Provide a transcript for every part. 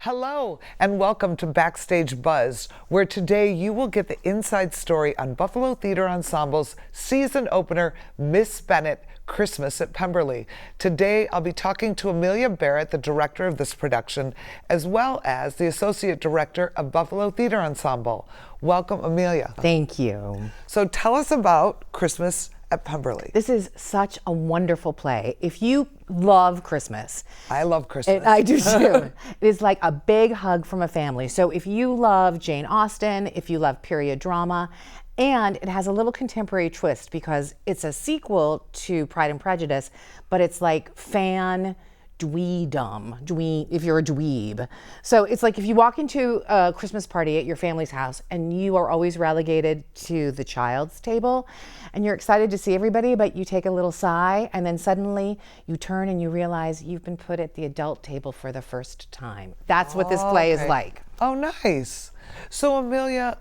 Hello and welcome to Backstage Buzz, where today you will get the inside story on Buffalo Theater Ensemble's season opener, Miss Bennett, Christmas at Pemberley. Today I'll be talking to Amelia Barrett, the director of this production, as well as the associate director of Buffalo Theater Ensemble. Welcome, Amelia. Thank you. So tell us about Christmas at Pemberley. This is such a wonderful play. If you love Christmas. I love Christmas. I do too. It is like a big hug from a family. So if you love Jane Austen, if you love period drama, and it has a little contemporary twist because it's a sequel to Pride and Prejudice, but it's like fan dweedom, if you're a dweeb. So it's like if you walk into a Christmas party at your family's house and you are always relegated to the child's table and you're excited to see everybody, but you take a little sigh and then suddenly you turn and you realize you've been put at the adult table for the first time. That's what this play is like. Oh, nice. So Amelia,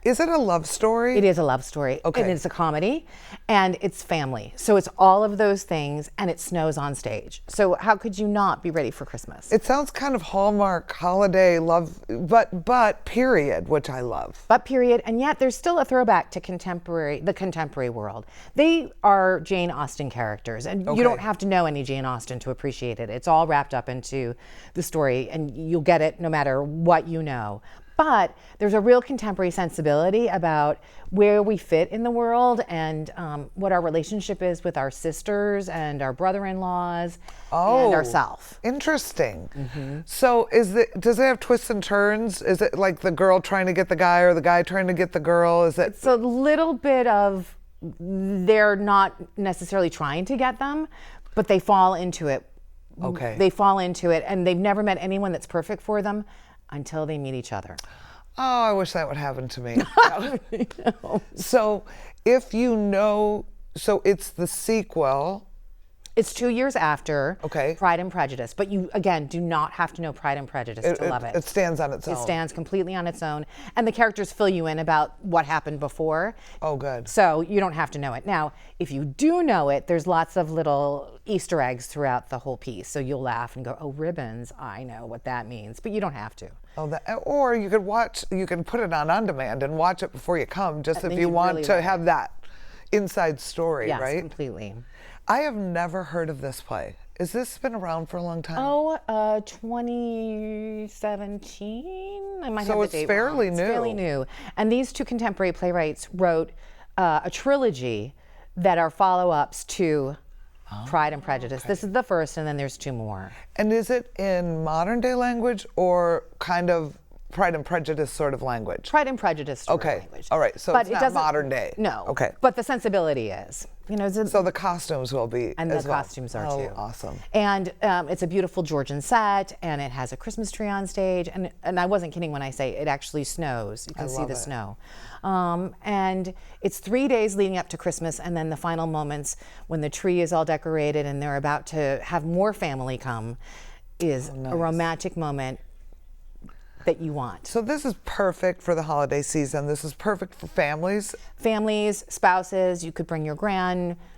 is it a love story? It is a love story. Okay. And it's a comedy and it's family. So it's all of those things and it snows on stage. So how could you not be ready for Christmas? It sounds kind of Hallmark holiday love, but period, which I love. But period, and yet there's still a throwback to the contemporary world. They are Jane Austen characters, and you don't have to know any Jane Austen to appreciate it. It's all wrapped up into the story, and you'll get it no matter what you know. But there's a real contemporary sensibility about where we fit in the world and what our relationship is with our sisters and our brother-in-laws and ourselves. Interesting. Mm-hmm. So does it have twists and turns? Is it like the girl trying to get the guy or the guy trying to get the girl? It's a little bit of they're not necessarily trying to get them, but they fall into it. Okay. They fall into it, and they've never met anyone that's perfect for them until they meet each other. Oh, I wish that would happen to me. So if you know, so it's the sequel. It's 2 years after Okay. Pride and Prejudice, but you, again, do not have to know Pride and Prejudice to love it. It stands on its own. It stands completely on its own, and the characters fill you in about what happened before. Oh, good. So you don't have to know it. Now, if you do know it, there's lots of little Easter eggs throughout the whole piece, so you'll laugh and go, oh, ribbons, I know what that means, but you don't have to. Oh, or you can put it on demand and watch it before you come, just if you want really to have that inside story, yes, right? Completely. I have never heard of this play. Has this been around for a long time? 2017. I might So have the it's date fairly wrong. new. It's fairly new. And these two contemporary playwrights wrote a trilogy that are follow-ups to Pride and Prejudice. Okay. This is the first, and then there's two more. And is it in modern day language or kind of Pride and Prejudice sort of language? Pride and Prejudice sort of Okay. language. All right. So But it's it not doesn't- modern day. No. Okay. But the sensibility is. So the costumes will be and as the well. costumes are Oh, too. awesome. And it's a beautiful Georgian set, and it has a Christmas tree on stage. And I wasn't kidding when I say it actually snows. You can see the snow. And it's 3 days leading up to Christmas, and then the final moments when the tree is all decorated and they're about to have more family come is a romantic moment that you want. So this is perfect for the holiday season. This is perfect for families. Families, spouses, you could bring your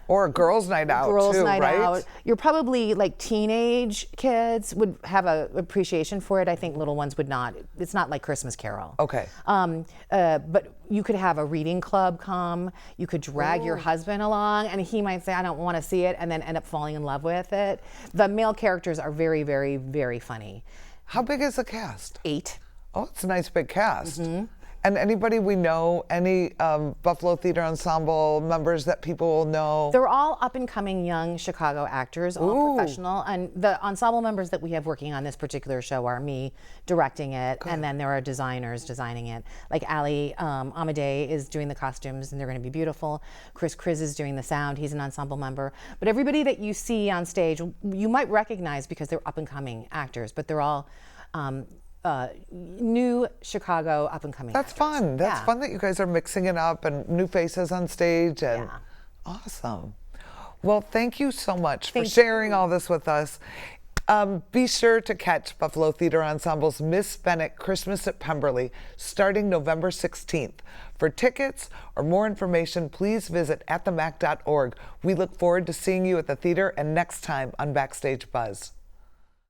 Or a girls' night out girls' too, night right? out. You're probably like teenage kids would have a appreciation for it. I think little ones would not. It's not like Christmas Carol. Okay. But you could have a reading club come. You could drag your husband along, and he might say, "I don't want to see it," and then end up falling in love with it. The male characters are very, very, very funny. How big is the cast? 8. Oh, it's a nice big cast. Mm-hmm. And anybody we know, any Buffalo Theater Ensemble members that people will know? They're all up-and-coming young Chicago actors, all professional. And the ensemble members that we have working on this particular show are me directing it, and then there are designers designing it. Like Ali Amadei is doing the costumes, and they're going to be beautiful. Chris is doing the sound. He's an ensemble member. But everybody that you see on stage, you might recognize because they're up-and-coming actors, but they're all new Chicago up-and-coming That's actors. fun. That's fun that you guys are mixing it up and new faces on stage. And awesome. Well, thank you so much for sharing all this with us. Be sure to catch Buffalo Theater Ensemble's Miss Bennett Christmas at Pemberley starting November 16th. For tickets or more information, please visit atthemac.org. We look forward to seeing you at the theater and next time on Backstage Buzz.